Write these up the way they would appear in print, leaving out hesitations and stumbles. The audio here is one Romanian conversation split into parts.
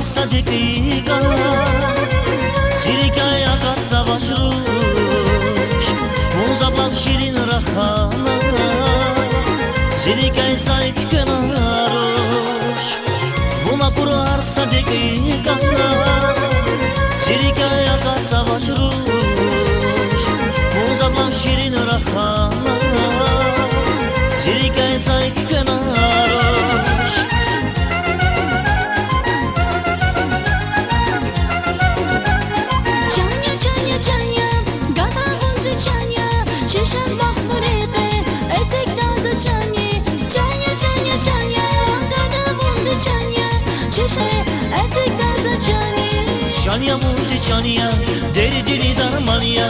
arsa dekiga Sirikaya katsa başruş Muzablab şirin rahana Sirikay sayt kenaruş Vuna kuru arsa dekiga Sirikaya katsa başruş Muzablab şirin rahana Sirikay sayt kenaruş Çanya muzi çanya, deri dili darmanya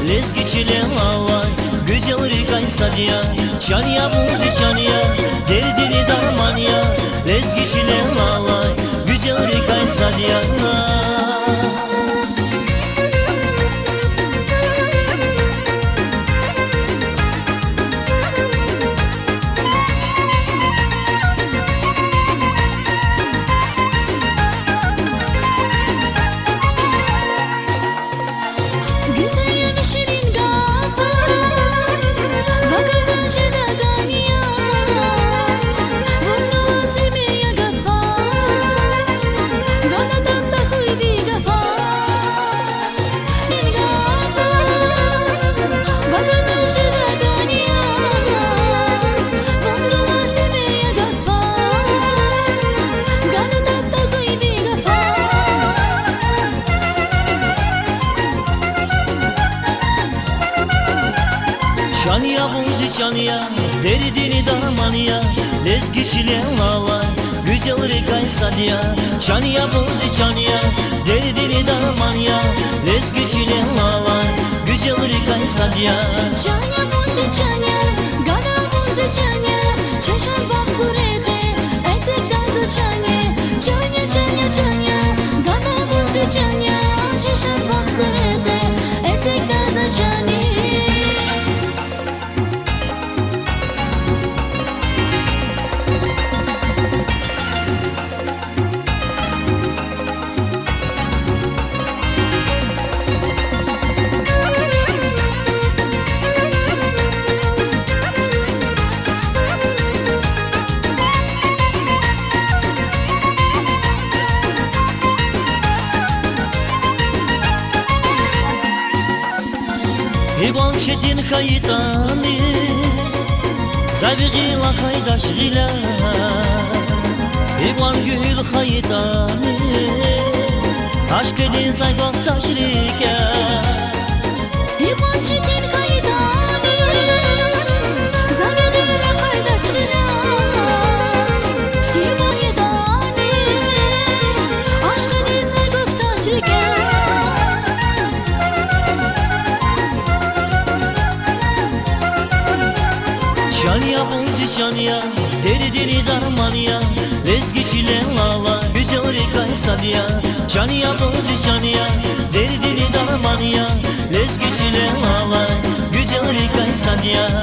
Lezgi çile lalay, güzel rikay sadya Çanya muzi çanya, deri dili darmanya Lezgi çile lalay, güzel rikay sadya Çanya muzi çanya, deri dili darmanya Lezgi çile lalay, güzel rikay sadya Çanya muzi çanya, deri dili darmanya Lezgi çile lalay, güzel rikay sadya Çanya muzi çanya, gana muzi çanya Çeşan bak kurede, etek dansı çanya Çanya çanya çanya, gana muzi çanya Çeşan bak kurede, etek dansı çanya Иван шетин кайдани Завигила кайдаш гила Иван гül кайдани Aşkedin sayfak taşrike Иван шетин кайдани Завигила кайдаш гила Иван едани Aşkедin sayfak taşrike Çanya muzi çanya, deri dili darmanya Lezgi çile lala, güzel rikay sadya Çanya muzi çanya, deri dili darmanya Lezgi çile lala, güzel rikay sadya